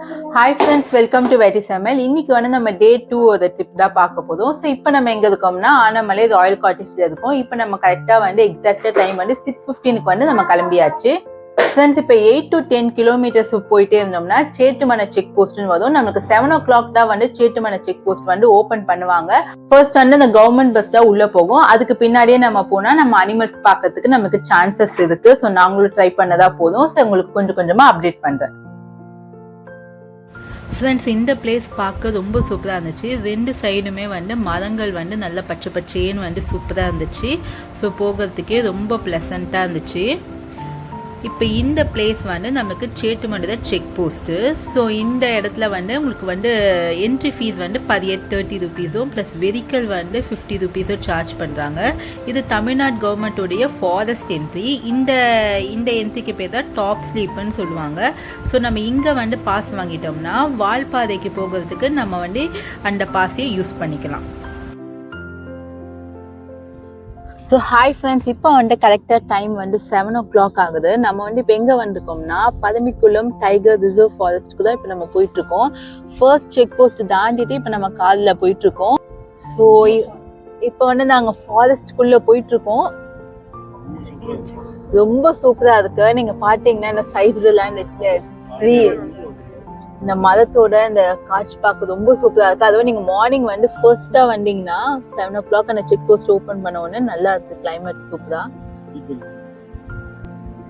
Hi friends, welcome to வைட்டி சமையல். இன்னைக்கு வந்து நம்ம டே 2 ஒரு ட்ரிப் தான் பார்க்க போதும். ஸோ இப்போ நம்ம எங்கே இருக்கோம்னா ஆனமலை ராயல் காட்டேஜ்ல இருக்கோம். இப்போ நம்ம கரெக்டாக வந்து எக்ஸாக்டா டைம் வந்து 6:15 வந்து நம்ம கிளம்பியாச்சு. ஃப்ரெண்ட்ஸ், இப்போ 8 to 10 கிலோமீட்டர்ஸ் போயிட்டே இருந்தோம்னா சேட்டுமலை செக் போஸ்ட்னு வரும். நமக்கு 7 o'clock தான் வந்து சேட்டுமலை செக் போஸ்ட் வந்து ஓப்பன் பண்ணுவாங்க. ஃபர்ஸ்ட் வந்து இந்த கவர்மெண்ட் பஸ் தான் உள்ள போகும். அதுக்கு பின்னாடியே நம்ம போனா நம்ம அனிமல்ஸ் பார்க்கறதுக்கு நமக்கு சான்சஸ் இருக்கு. ஸோ நாங்களும் ட்ரை பண்ணதா போதும். ஸோ உங்களுக்கு கொஞ்சம் கொஞ்சமா அப்டேட் பண்றேன். ஃப்ரெண்ட்ஸ், இந்த பிளேஸ் பார்க்க ரொம்ப சூப்பராக இருந்துச்சு. 2 சைடுமே வந்து மரங்கள் வந்து நல்ல பச்சை பச்சேன்னு வந்து சூப்பராக இருந்துச்சு. ஸோ போகிறதுக்கே ரொம்ப ப்ளசண்ட்டாக இருந்துச்சு. இப்போ இந்த பிளேஸ் வந்து நமக்கு சேட்டுமலை தான் செக் போஸ்ட்டு. ஸோ இந்த இடத்துல வந்து உங்களுக்கு வந்து என்ட்ரி ஃபீஸ் வந்து 30 rupees ப்ளஸ் வெஹிக்கல் வந்து 50 rupees சார்ஜ் பண்ணுறாங்க. இது தமிழ்நாடு கவர்மெண்ட்டோடைய ஃபாரஸ்ட் என்ட்ரி. இந்த என்ட்ரிக்கு பேர் தான் டாப் ஸ்லீப்னு சொல்லுவாங்க. ஸோ நம்ம இங்கே வந்து பாஸ் வாங்கிட்டோம்னா வால்பாறைக்கு போகிறதுக்கு நம்ம வந்து அந்த பாஸையை யூஸ் பண்ணிக்கலாம். ஸோ ஹாய் ஃப்ரெண்ட்ஸ், இப்போ வந்து கரெக்டாக டைம் வந்து 7 o'clock ஆகுது. நம்ம வந்து இப்போ எங்கே வந்திருக்கோம்னா பதம்பிக்குளம் டைகர் ரிசர்வ் ஃபாரஸ்ட்டுக்கு தான் இப்போ நம்ம போயிட்டுருக்கோம். ஃபர்ஸ்ட் செக் போஸ்ட் தாண்டிட்டு இப்போ நம்ம காலில் போயிட்டுருக்கோம். ஸோ இப்போ வந்து நாங்கள் ஃபாரஸ்ட்குள்ளே போயிட்டுருக்கோம். ரொம்ப சூப்பராக இருக்கு. நீங்கள் பார்த்தீங்கன்னா இந்த சைட்லாம் இந்த ட்ரீ, இந்த மரத்தோட இந்த காட்சி பார்க்க ரொம்ப சூப்பரா இருக்கு. அதுவும் நீங்க மார்னிங் வந்து ஃபர்ஸ்டா வந்தீங்கன்னா 7 o'clock அந்த செக் போஸ்ட் ஓபன் பண்ண உடனே நல்லா இருக்கு. கிளைமேட் சூப்பரா.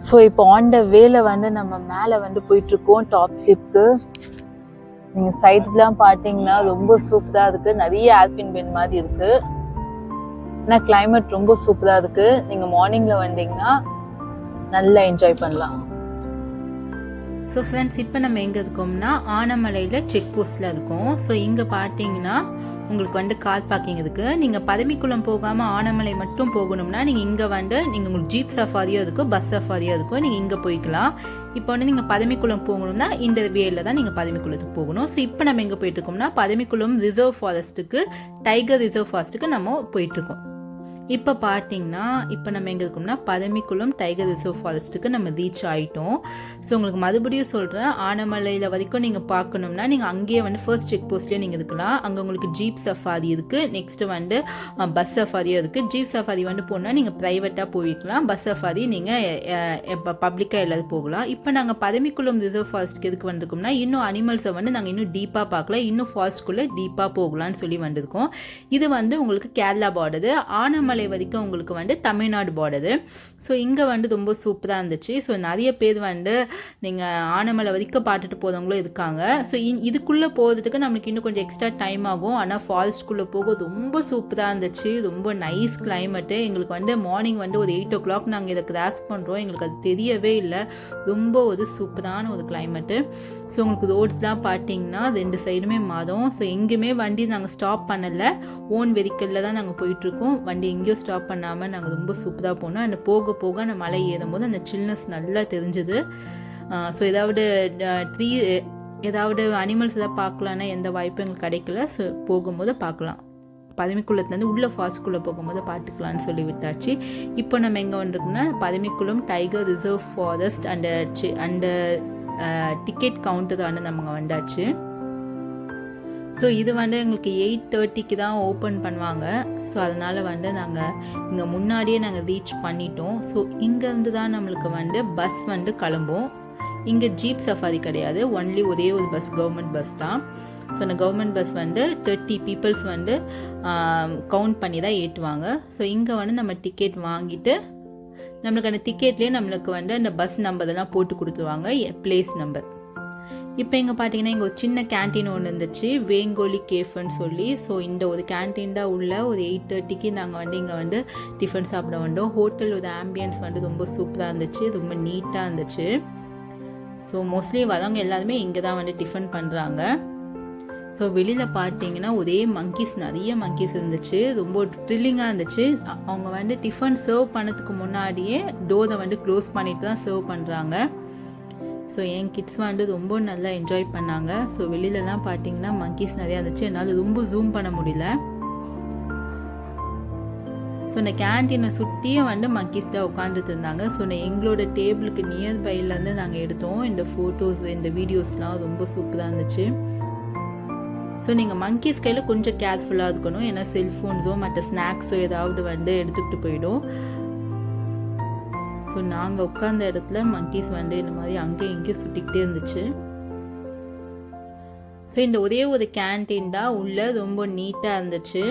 ஸோ இப்போ ஆன் த வேல வந்து நம்ம மேல வந்து போயிட்டு இருக்கோம் டாப் ஸ்லிப்க்கு. நீங்க சைட்லாம் பார்த்தீங்கன்னா ரொம்ப சூப்பரா இருக்கு. நிறைய ஆல்பின் பென் மாதிரி இருக்கு. ஆனா கிளைமேட் ரொம்ப சூப்பரா இருக்கு. நீங்க மார்னிங்ல வந்தீங்கன்னா நல்லா என்ஜாய் பண்ணலாம். ஸோ ஃப்ரெண்ட்ஸ், இப்போ நம்ம எங்கே இருக்கோம்னா ஆனமலையில் செக் போஸ்ட்டில் இருக்கோம். ஸோ இங்கே பார்த்தீங்கன்னா உங்களுக்கு வந்து கார் பார்க்கிங் இருக்குது. நீங்கள் பதம்பிக்குளம் போகாமல் ஆனமலை மட்டும் போகணும்னா நீங்கள் இங்கே வந்து உங்களுக்கு ஜீப் சஃபாரியும் இருக்கும், பஸ் சஃபாரியும் இருக்கும். நீங்கள் இங்கே போய்க்கலாம். இப்போ வந்து நீங்கள் பதம்பிக்குளம் போகணும்னா இந்த வேல தான் நீங்கள் பதம்பிக்குளத்துக்கு போகணும். ஸோ இப்போ நம்ம எங்கே போயிட்டுருக்கோம்னா பதம்பிக்குளம் ரிசர்வ் ஃபாரஸ்ட்டுக்கு, டைகர் ரிசர்வ் ஃபாரஸ்ட்டுக்கு நம்ம போயிட்டுருக்கோம். இப்போ பார்த்தீங்கன்னா இப்போ நம்ம எங்கே இருக்கோம்னா பதம்பிக்குளம் டைகர் ரிசர்வ் ஃபாரஸ்ட்டுக்கு நம்ம ரீச் ஆகிட்டோம். ஸோ உங்களுக்கு மறுபடியும் சொல்கிறேன், ஆனமலையில் வரைக்கும் நீங்கள் பார்க்கணும்னா நீங்கள் அங்கேயே வந்து ஃபர்ஸ்ட் செக் போஸ்ட்லேயே நீங்கள் இருக்கலாம். அங்கே உங்களுக்கு ஜீப் சஃபாரி இருக்குது. நெக்ஸ்ட்டு வந்து பஸ் சஃபாரியும் இருக்குது. ஜீப் சஃபாரி வந்து போனால் நீங்கள் ப்ரைவேட்டாக போய்க்கலாம். பஸ் சஃபாரி நீங்கள் பப்ளிக்காக எல்லாரும் போகலாம். இப்போ நாங்கள் பதம்பிக்குளம் ரிசர்வ் ஃபாரஸ்ட்டுக்கு எதுக்கு வந்திருக்கோம்னா இன்னும் அனிமல்ஸை வந்து நாங்கள் இன்னும் டீப்பாக பார்க்கலாம், இன்னும் ஃபாரஸ்ட்குள்ளே டீப்பாக போகலான்னு சொல்லி வந்திருக்கோம். இது வந்து உங்களுக்கு கேரளா பார்டரு, ஆனமலை வரைக்கும் உங்களுக்கு வந்து தமிழ்நாடு பார்டரு. ஸோ இங்கே வந்து ரொம்ப சூப்பராக இருந்துச்சு. ஸோ நிறைய பேர் வந்து நீங்கள் ஆனமலை வரைக்கும் பார்த்துட்டு போகிறவங்களும் இருக்காங்க. ஸோ இதுக்குள்ளே போகிறதுக்கு நம்மளுக்கு இன்னும் கொஞ்சம் எக்ஸ்ட்ரா டைம் ஆகும். ஆனால் ஃபாரஸ்ட்குள்ளே போக ரொம்ப சூப்பராக இருந்துச்சு. ரொம்ப நைஸ் கிளைமேட்டு. எங்களுக்கு வந்து மார்னிங் வந்து ஒரு 8 o'clock நாங்கள் இதை கிராஸ் பண்ணுறோம். எங்களுக்கு அது தெரியவே இல்லை. ரொம்ப ஒரு சூப்பரான ஒரு கிளைமேட்டு. ஸோ உங்களுக்கு ரோட்ஸ்லாம் பார்த்தீங்கன்னா 2 சைடுமே மரம். ஸோ எங்கேயுமே வண்டி நாங்கள் ஸ்டாப் பண்ணலை. ஓன் வெஹிக்கிளில் தான் நாங்கள் போயிட்டுருக்கோம். வண்டி எங்கேயும் ஸ்டாப் பண்ணாமல் நாங்கள் ரொம்ப சூப்பராக போனோம். அந்த போக போக அந்த மலை ஏறும்போது அந்த சில்னஸ் நல்லா தெரிஞ்சுது. ஸோ ஏதாவது அனிமல்ஸ் எதாவது பார்க்கலான்னா எந்த வாய்ப்பும் எங்களுக்கு கிடைக்கல. ஸோ போகும்போது பார்க்கலாம். பதம்பிக்குளத்துலேருந்து உள்ள ஃபாஸ்ட்குள்ளே போகும்போது பார்த்துக்கலான்னு சொல்லி விட்டாச்சு. இப்போ நம்ம எங்கே வந்துருக்கோம்னா பதம்பிக்குளம் டைகர் ரிசர்வ் ஃபாரஸ்ட் அந்த டிக்கெட் கவுண்டர் வந்து நம்ம வந்தாச்சு. ஸோ இது வந்து எங்களுக்கு 8:30 தான் ஓப்பன் பண்ணுவாங்க. ஸோ அதனால் வந்து நாங்கள் இங்கே முன்னாடியே நாங்கள் ரீச் பண்ணிட்டோம். ஸோ இங்கேருந்து தான் நம்மளுக்கு வந்து பஸ் வந்து கிளம்பும். இங்கே ஜீப் சஃபாரி கிடையாது, ஒன்லி ஒரே ஒரு பஸ், கவர்மெண்ட் பஸ் தான். ஸோ அந்த கவர்மெண்ட் பஸ் வந்து 30 பீப்புள்ஸ் வந்து கவுண்ட் பண்ணி தான் ஏற்றுவாங்க. ஸோ இங்கே வந்து நம்ம டிக்கெட் வாங்கிட்டு நம்மளுக்கு அந்த டிக்கெட்லேயே நம்மளுக்கு வந்து அந்த பஸ் நம்பர் எல்லாம் போட்டு கொடுத்துருவாங்க, பிளேஸ் நம்பர். இப்போ இங்கே பார்த்தீங்கன்னா இங்கே ஒரு சின்ன கேன்டீன் ஒன்று இருந்துச்சு, வேங்கோலி கேஃப்னு சொல்லி. ஸோ இந்த ஒரு கேன்டீன் தான் உள்ள ஒரு 8:30 நாங்கள் வந்து இங்கே வந்து டிஃபன் சாப்பிட வந்தோம். ஹோட்டலோட ஆம்பியன்ஸ் வந்து ரொம்ப சூப்பராக இருந்துச்சு, ரொம்ப நீட்டாக இருந்துச்சு. ஸோ மோஸ்ட்லி வரவங்க எல்லாருமே இங்கே தான் வந்து டிஃபன் பண்ணுறாங்க. ஸோ வெளியில் பார்த்தீங்கன்னா ஒரே நிறைய மங்கீஸ் இருந்துச்சு. ரொம்ப த்ரில்லிங்காக இருந்துச்சு. அவங்க வந்து டிஃபன் சர்வ் பண்ணதுக்கு முன்னாடியே டோரை வந்து க்ளோஸ் பண்ணிட்டு தான் சர்வ் பண்ணுறாங்க. ஸோ என் கிட்ஸ் வந்து ரொம்ப நல்லா என்ஜாய் பண்ணாங்க. ஸோ வெளியிலலாம் பார்த்தீங்கன்னா மங்கீஸ் நிறையா இருந்துச்சு. என்னால் ரொம்ப ஜூம் பண்ண முடியல. ஸோ இந்த கேன்டீனை சுற்றியும் வந்து மங்கீஸ் தான் உட்காந்துட்டு இருந்தாங்க. ஸோ எங்களோட டேபிளுக்கு நியர்பைலேருந்து நாங்கள் எடுத்தோம் இந்த ஃபோட்டோஸ், இந்த வீடியோஸ்லாம் ரொம்ப சூப்பராக இருந்துச்சு. ஸோ நீங்கள் மங்கீஸ் கையில் கொஞ்சம் கேர்ஃபுல்லாக இருக்கணும், ஏன்னா செல்ஃபோன்ஸோ மற்ற ஸ்நாக்ஸோ ஏதாவது வந்து எடுத்துக்கிட்டு போயிடும். ஸோ நாங்கள் உட்கார்ந்த இடத்துல மங்கீஸ் வந்து இந்த மாதிரி அங்கேயும் இங்கேயும் சுற்றிக்கிட்டே இருந்துச்சு. ஸோ இந்த ஒரே ஒரு கேன்டீன் தான் உள்ள ரொம்ப நீட்டாக இருந்துச்சு.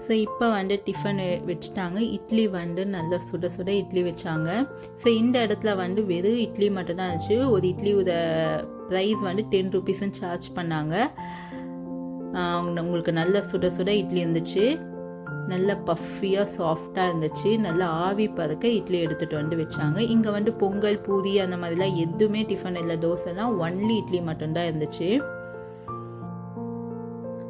ஸோ இப்போ வந்து டிஃபன் வச்சுட்டாங்க. இட்லி வந்து நல்லா சுட சுட இட்லி வச்சாங்க. ஸோ இந்த இடத்துல வந்து வெறும் இட்லி மட்டும்தான் இருந்துச்சு. ஒரு இட்லியோட ப்ரைஸ் வந்து 10 rupees சார்ஜ் பண்ணாங்க. உங்களுக்கு நல்ல சுட சுட இட்லி இருந்துச்சு, நல்ல பஃபியாக சாஃப்டாக இருந்துச்சு, நல்லா ஆவி பறக்க இட்லி எடுத்துகிட்டு வந்து வச்சாங்க. இங்கே வந்து பொங்கல் பூரி அந்த மாதிரிலாம் எதுவுமே டிஃபன் இல்லை, தோசைலாம் ஒன்லி இட்லி மட்டும்தான் இருந்துச்சு.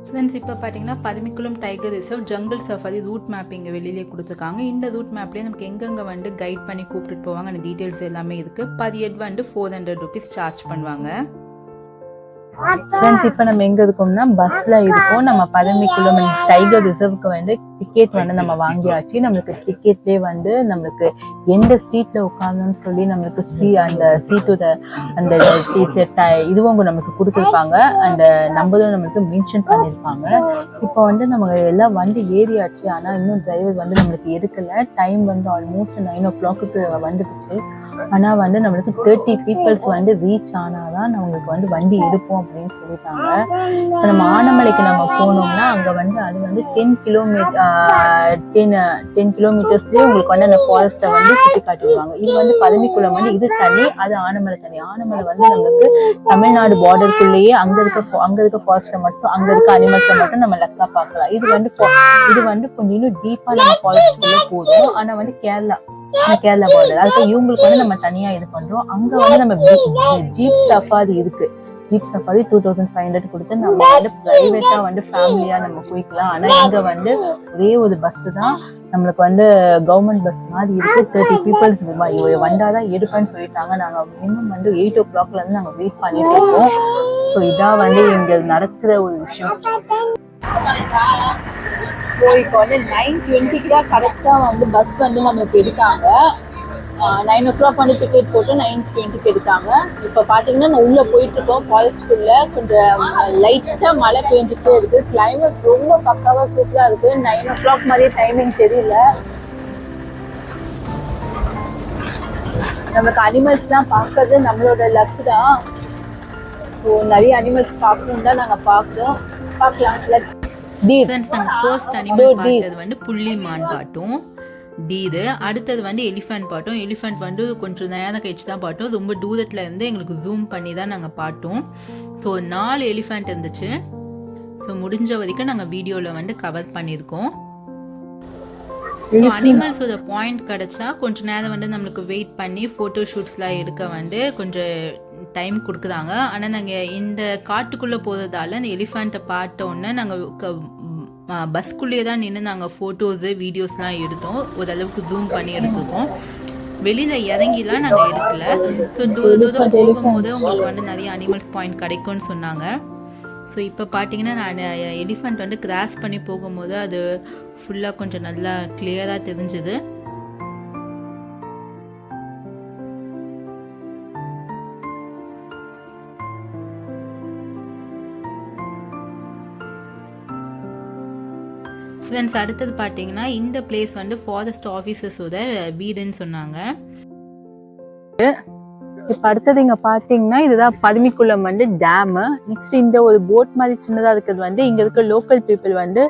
ஃப்ரெண்ட்ஸ் இப்போ பார்த்தீங்கன்னா Pathumikulam tiger reserve jungle safari route map இங்கே வெளியிலே கொடுத்துருக்காங்க. இந்த ரூட் மேப்லேயே நமக்கு எங்கெங்கே வந்து கைட் பண்ணி கூப்பிட்டுட்டு போவாங்க, அந்த டீட்டெயில்ஸ் எல்லாமே இருக்குது. பர் ஹெட் வந்து 400 rupees சார்ஜ் பண்ணுவாங்க. ஃப்ரெண்ட்ஸ் இப்போ நம்ம எங்கே இருக்கோம்னா பஸ்ஸில் இருக்கோம். நம்ம பதுமிக்குளம் டைகர் ரிசர்வுக்கு வந்து டிக்கெட் வந்து நம்ம வாங்கியாச்சு. நம்மளுக்கு டிக்கெட்லேயே வந்து நம்மளுக்கு எந்த சீட்டில் உட்காரணும்னு சொல்லி நம்மளுக்கு அந்த சீட்டோட அந்த சீட்டு இதுவும் நமக்கு கொடுத்துருப்பாங்க. அந்த நம்பரும் நம்மளுக்கு மென்ஷன் பண்ணியிருப்பாங்க. இப்போ வந்து நம்ம எல்லாம் வண்டி ஏறியாச்சு, ஆனால் இன்னும் டிரைவர் வந்து நம்மளுக்கு எடுக்கலை. டைம் வந்து ஆல்மோஸ்ட் 9 o'clock வந்துடுச்சு. ஆனால் வந்து நம்மளுக்கு 30 people வந்து ரீச் ஆனாதான் நம்மளுக்கு வந்து வண்டி எடுப்போம் அப்படின்னு சொல்லிட்டாங்க. இப்போ நம்ம ஆனமலைக்கு நம்ம போனோம்னா அங்கே வந்து அது வந்து 10 kilometersலேயே உங்களுக்கு வந்து அந்த ஃபாரஸ்ட்டை வந்து சுற்றி காட்டிடுவாங்க. இது வந்து பதுமிக்குளம் வந்து இது தனி, அது ஆனமலை தனி. ஆனமலை வந்து நம்மளுக்கு தமிழ்நாடு பார்டருக்குள்ளேயே அங்கே இருக்க ஃபாரஸ்ட்டை மட்டும், அங்கே இருக்க அனிமல்ஸை மட்டும் நம்ம லக்கா பார்க்கலாம். இது வந்து கொஞ்சம் இன்னும் டீப்பாக நம்ம ஃபாரஸ்ட்டுக்குள்ளே போதும். ஆனால் வந்து கேரளா பார்டர், அதுக்கு இவங்களுக்கு வந்து நம்ம தனியா இது பண்றோம். அங்க வந்து நம்ம ஜீப் சஃபாரி இருக்கு. ஜீப் சஃபாரி 2500 கொடுத்து நம்ம வந்து பிரைவேட்டா வந்து ஃபேமிலியா நம்ம போய்க்கலாம். ஆனா இங்க வந்து ஒரே ஒரு பஸ் தான் நம்மளுக்கு வந்து கவர்மெண்ட் பஸ் மாதிரி இருக்கு. 30 people வந்தாதான் எடுப்பேன்னு சொல்லிட்டாங்க. நாங்க மினிமம் வந்து 8 o'clock இருந்து நாங்க வெயிட் பண்ணிட்டு இருக்கோம். ஸோ இதான் வந்து இங்க நடக்கிற ஒரு விஷயம். இப்போ வந்து 9:20 தான் கரெக்டாக வந்து பஸ் வந்து நம்மளுக்கு எடுத்தாங்க. 9 o'clock வந்து டிக்கெட் போட்டு 9:20 எடுத்தாங்க. இப்போ பார்த்தீங்கன்னா நம்ம உள்ளே போயிட்டுருக்கோம் ஃபாரஸ்ட்டுக்குள்ளே. கொஞ்சம் லைட்டாக மழை பெஞ்சிட்டே இருக்குது. கிளைமேட் ரொம்ப பக்காவாக சூப்பராக இருக்குது. 9 o'clock மாதிரியே டைமிங் தெரியல. நமக்கு அனிமல்ஸ்லாம் பார்க்கறது நம்மளோட லக் தான். ஸோ நிறைய அனிமல்ஸ் பார்க்கணும் தான் நாங்கள் பார்க்கலாம். ஃபர்ஸ்ட் அனிமல் பார்த்தது வந்து புள்ளி மான் பாட்டும் டீரு. அடுத்தது வந்து எலிஃபண்ட் பாட்டும். எலிஃபண்ட் வந்து கொஞ்சம் நேரம் கழிச்சு தான் பாட்டோம். ரொம்ப தூரத்தில் இருந்து எங்களுக்கு ஜூம் பண்ணி தான் நாங்கள் பார்த்தோம். ஸோ 4 எலிஃபண்ட் இருந்துச்சு. ஸோ முடிஞ்ச வரைக்கும் நாங்கள் வீடியோவில் வந்து கவர் பண்ணியிருக்கோம். ஸோ அனிமல்ஸோட பாயிண்ட் கிடச்சா கொஞ்சம் நேரம் வந்து நம்மளுக்கு வெயிட் பண்ணி ஃபோட்டோ ஷூட்ஸ்லாம் எடுக்க வந்து கொஞ்சம் டைம் கொடுக்குறாங்க. ஆனால் நாங்கள் இந்த காட்டுக்குள்ளே போகிறதால அந்த எலிஃபண்ட்டை பார்த்தோன்னே நாங்கள் பஸ்க்குள்ளேயே தான் நின்று நாங்கள் ஃபோட்டோஸு வீடியோஸ்லாம் எடுத்தோம். ஓரளவுக்கு ஜூம் பண்ணி எடுத்துருக்கோம். வெளியில் இறங்கிலாம் நாங்கள் எடுக்கலை. ஸோ தூரம் போகும்போது உங்களுக்கு வந்து நிறைய அனிமல்ஸ் பாயிண்ட் கிடைக்கும்னு சொன்னாங்க. ஸோ இப்போ பார்த்தீங்கன்னா நான் எலிஃபண்ட் வந்து கிராஸ் பண்ணி போகும்போது அது ஃபுல்லாக கொஞ்சம் நல்லா கிளியராக தெரிஞ்சுது. ஃப்ரெண்ட்ஸ் அடுத்தது பார்த்தீங்கன்னா இந்த பிளேஸ் வந்து ஃபாரஸ்ட் ஆஃபீஸர்ஸோட வீடுன்னு சொன்னாங்க. இப்போ அடுத்தது இங்கே பார்த்தீங்கன்னா இதுதான் பதுமிக்குளம் வந்து டேமு. நெக்ஸ்ட் இந்த ஒரு போட் மாதிரி சின்னதாக இருக்கிறது வந்து இங்கே இருக்க லோக்கல் பீப்புள் வந்து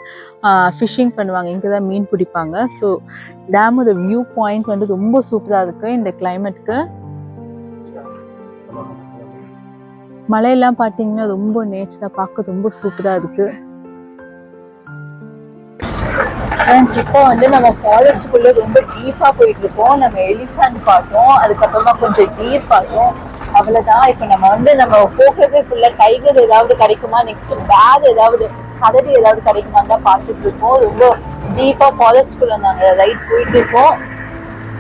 ஃபிஷ்ஷிங் பண்ணுவாங்க. இங்கே தான் மீன் பிடிப்பாங்க. ஸோ டேமோட வியூ பாயிண்ட் வந்து ரொம்ப சூப்பராக இருக்குது இந்த கிளைமேட்டுக்கு. மலையெல்லாம் பார்த்தீங்கன்னா ரொம்ப நேச்சராக பார்க்க ரொம்ப சூப்பராக இருக்குது. இப்போ வந்து நம்ம ஃபாரஸ்ட்டுக்குள்ளே ரொம்ப டீப்பாக போயிட்டு இருக்கோம். நம்ம எலிஃபண்ட் பார்த்தோம், அதுக்கப்புறமா கொஞ்சம் டீர் பார்த்தோம், அவ்வளோதான். இப்போ நம்ம ஃபோக்கஸே ஃபுல்லாக டைகர் ஏதாவது கிடைக்குமா, நெக்ஸ்ட் பேர் ஏதாவது கதடி ஏதாவது கிடைக்குமான்னு தான் பார்த்துட்டு இருக்கோம். ரொம்ப டீப்பாக ஃபாரஸ்ட்டுக்குள்ளே நாங்கள் ரைட் போயிட்டு இருக்கோம்,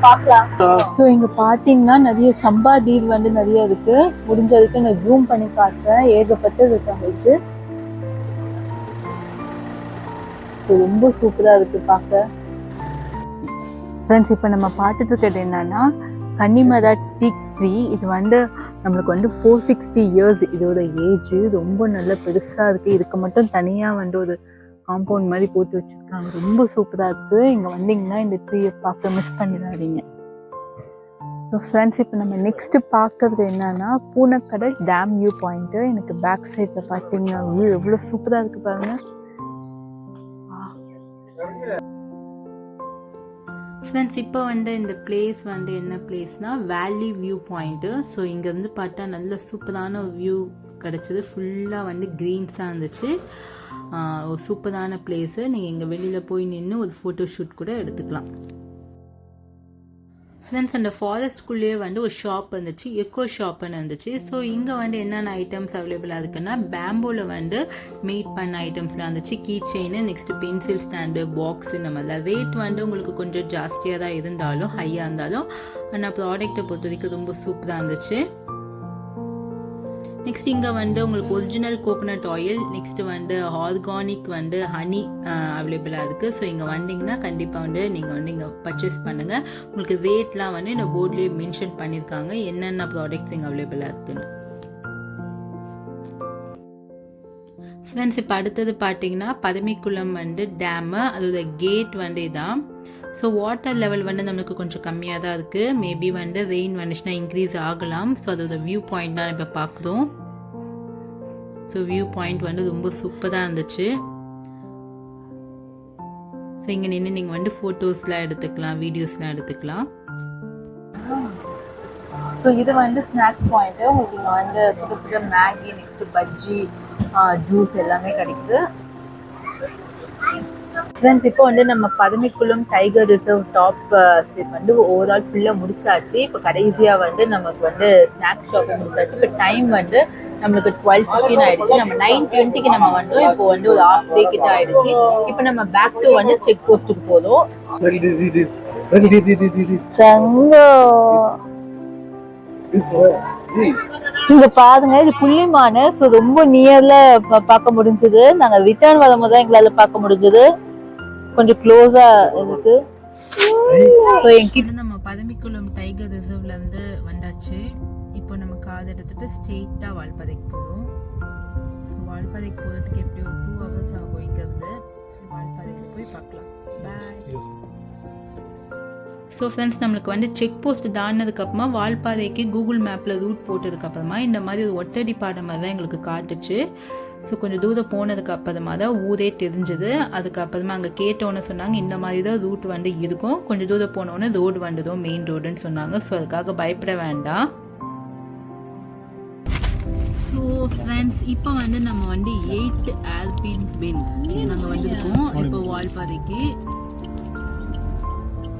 பார்க்கலாம். ஸோ இங்கே பார்த்தீங்கன்னா நிறைய சம்பா டீர் வந்து நிறைய இருக்கு. முடிஞ்சதுக்கு நான் ஜூம் பண்ணி காட்டுறேன். ஏகப்பட்டது இருக்கு அவங்களுக்கு. ஸோ ரொம்ப சூப்பராக இருக்குது பார்க்க. ஃப்ரெண்ட்ஸ், இப்போ நம்ம பார்த்துட்டு இருக்கிறது என்னன்னா கன்னிமரா டீக் ட்ரீ. இது வந்து நம்மளுக்கு வந்து 460 இயர்ஸ் இதோட ஏஜ். ரொம்ப நல்ல பெருசாக இருக்குது. இதுக்கு மட்டும் தனியாக வந்து ஒரு காம்பவுண்ட் மாதிரி போட்டு வச்சுருக்காங்க. ரொம்ப சூப்பராக இருக்குது. இங்கே வந்தீங்கன்னா இந்த ட்ரீயை பார்க்க மிஸ் பண்ணிடாதீங்க. ஸோ ஃப்ரெண்ட்ஸ், இப்போ நம்ம நெக்ஸ்ட்டு பார்க்கறது என்னன்னா பூனக்கடல் டேம் வியூ பாயிண்ட்டு. எனக்கு பேக் சைடில் பார்த்தீங்கன்னா வியூ எவ்வளோ சூப்பராக இருக்குது பாருங்கள். ஃப்ரெண்ட்ஸ், இப்போ வந்து இந்த பிளேஸ் வந்து என்ன பிளேஸ்னால் வேலி வியூ பாயிண்ட்டு. ஸோ இங்கேருந்து பார்த்தா நல்ல சூப்பரான வியூ கிடச்சிது. ஃபுல்லாக வந்து க்ரீன்ஸாக இருந்துச்சு. ஒரு சூப்பரான பிளேஸு. நீங்கள் இங்கே வெளியில் போய் நின்று ஒரு ஃபோட்டோ ஷூட் கூட எடுத்துக்கலாம். ஃப்ரெண்ட்ஸ், அந்த ஃபாரஸ்ட்குள்ளேயே வந்து ஒரு ஷாப் இருந்துச்சு, எக்கோ ஷாப்னு இருந்துச்சு. ஸோ இங்கே வந்து என்னென்ன ஐட்டம்ஸ் அவைலபிளாக இருக்குன்னா பேம்போவில் வந்து மேட் பண்ண ஐட்டம்ஸ்லாம் இருந்துச்சு. Key chain, next pencil stand, box, இந்த மாதிரிலாம். ரேட் வந்து உங்களுக்கு கொஞ்சம் ஜாஸ்தியாக தான் இருந்தாலும் ஹையாக இருந்தாலும் ஆனால் ப்ராடக்ட்டை பொறுத்த வரைக்கும் ரொம்ப சூப்பராக இருந்துச்சு. நெக்ஸ்ட் இங்கே வந்து உங்களுக்கு ஒரிஜினல் கோகோனட் ஆயில், நெக்ஸ்ட்டு வந்து ஆர்கானிக் வந்து ஹனி அவைலபிளாக இருக்குது. ஸோ இங்கே வந்தீங்கன்னா கண்டிப்பாக வந்து நீங்கள் வந்து இங்கே பர்ச்சேஸ் பண்ணுங்கள். உங்களுக்கு ரேட்லாம் வந்து இந்த போர்ட்லேயே மென்ஷன் பண்ணியிருக்காங்க என்னென்ன ப்ராடக்ட்ஸ் இங்கே அவைலபிளாக இருக்குன்னு. ஃப்ரெண்ட்ஸ், இப்போ அடுத்தது பார்த்தீங்கன்னா பதமிக்குளம் வந்து டேமு, அதோட கேட் வந்து இதான். ஸோ வாட்டர் லெவல் வந்து நம்மளுக்கு கொஞ்சம் கம்மியாக தான் இருக்குது. மேபி வந்து ரெயின் வந்துச்சுன்னா இன்க்ரீஸ் ஆகலாம். ஸோ அதோட வியூ பாயிண்ட் தான் இப்போ பார்க்குறோம். ஸோ வியூ பாயிண்ட் வந்து ரொம்ப சூப்பராக இருந்துச்சு. ஸோ இங்கே நின்று நீங்கள் வந்து ஃபோட்டோஸ்லாம் எடுத்துக்கலாம், வீடியோஸ்லாம் எடுத்துக்கலாம். ஸோ இது வந்து ஸ்நாக்ஸ் பாயிண்ட்டு. உங்களுக்கு இங்கே வந்து சுட சுட மேகி, நெக்ஸ்ட்டு பஜ்ஜி, ஜூஸ் எல்லாமே கிடைக்குது. ஃப்ரெண்ட்ஸ், இப்போ வந்து நம்ம பதமிக்குளம் டைகர் ரிசர்வ் டாப் ஸ்லிப் வந்து ஓவரால் ஃபுல்லாக முடிச்சாச்சு. இப்போ கடைசியாக வந்து நமக்கு வந்து ஸ்நாக்ஸ் ஷாப்பை முடிச்சாச்சு. இப்போ டைம் வந்து நம்மளுக்கு 12:15 ஆயிடுச்சு. நம்ம 9:20க்கு நம்ம வந்தோம். இப்போ வந்து ஒரு ஹாஃப் டே கிட்ட ஆயிடுச்சு. இப்போ நம்ம பேக் டு வந்து செக் போஸ்ட்டுக்கு போதும். இங்க பாருங்க, இது புள்ளிமானு. ஸோ ரொம்ப நியர்ல பார்க்க முடிஞ்சது. நாங்கள் ரிட்டர்ன் வரும்போது தான் எங்களால் பார்க்க முடிஞ்சது. கொஞ்சம் க்ளோஸா இருக்கு. ஸோ என்கிட்ட நம்ம பதமிக்குளம் டைகர் ரிசர்வ்ல இருந்து வந்தாச்சு. இப்போ நம்ம கார் எடுத்துட்டு ஸ்ட்ரெயிட்டாக வால்பாறைக்கு போகிறோம். ஸோ வால்பாறைக்கு போகிறதுக்கு எப்படி ஒரு 2 hours ஆகும் இங்கேருந்து. ஸோ வால்பாறையில் போய் பார்க்கலாம். பாய். ஸோ ஃப்ரெண்ட்ஸ், நம்மளுக்கு வந்து செக் போஸ்ட் தாண்டினதுக்கப்புறமா வால்பாறைக்கு கூகுள் மேப்பில் ரூட் போட்டதுக்கப்புறமா இந்த மாதிரி ஒரு ஒட்டடி பாடம் மாதிரி தான் எங்களுக்கு காட்டுச்சு. ஸோ கொஞ்சம் தூரம் போனதுக்கு அப்புறமா தான் ஊரே தெரிஞ்சுது. அதுக்கப்புறமா அங்கே கேட்டோன்னு சொன்னாங்க இந்த மாதிரி தான் ரூட் வந்து இருக்கும், கொஞ்சம் தூரம் போனோன்னே ரோடு வந்ததும் மெயின் ரோடுன்னு சொன்னாங்க. ஸோ அதுக்காக பயப்பட வேண்டாம். ஸோ ஃப்ரெண்ட்ஸ், இப்போ வந்து நம்ம வந்து 8 ஆல்பின் பென் நாங்கள் வந்துருக்கோம் இப்போ வால்பாறைக்கு.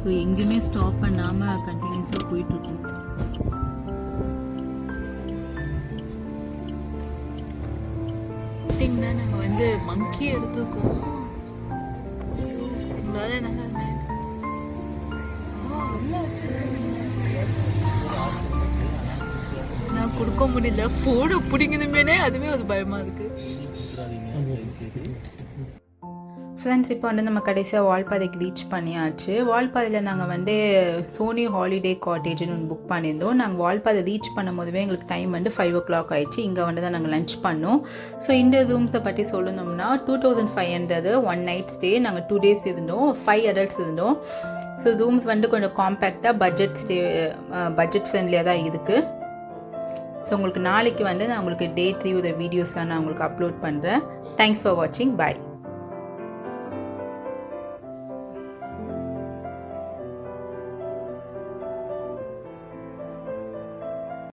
ஸோ எங்கேயுமே ஸ்டாப் பண்ணாமல் கண்டினியூஸாக போயிட்டுருக்கோம். பார்த்தீங்கன்னா நாங்கள் வந்து மங்கி எடுத்துருக்கோம். நான் கொடுக்க முடியல, ஃபோனை பிடிக்குதுமேனே அதுவே ஒரு பயமாக இருக்குது. ஃப்ரெண்ட்ஸ், இப்போ வந்து நம்ம கடைசியாக வால்பாறைக்கு ரீச் பண்ணியாச்சு. வால்பாறையில் நாங்கள் வந்து சோனி ஹாலிடே காட்டேஜ்னு ஒன்று புக் பண்ணியிருந்தோம். நாங்கள் வால்பாறை ரீச் பண்ணும்போதுவே எங்களுக்கு டைம் வந்து 5 o'clock ஆயிடுச்சு. இங்கே வந்து தான் நாங்கள் லஞ்ச் பண்ணோம். ஸோ இந்த ரூம்ஸை பற்றி சொல்லணும்னா 2500 1 night ஸ்டே. நாங்கள் 2 days இருந்தோம், 5 adults இருந்தோம். ஸோ ரூம்ஸ் வந்து கொஞ்சம் காம்பேக்டாக பட்ஜெட் ஃப்ரெண்ட்லியாக தான் இருக்குது. ஸோ உங்களுக்கு நாளைக்கு வந்து நான் உங்களுக்கு Day 3 வீடியோஸ்லாம் நான் உங்களுக்கு அப்லோட் பண்ணுறேன். தேங்க்ஸ் ஃபார் வாட்சிங். பாய்.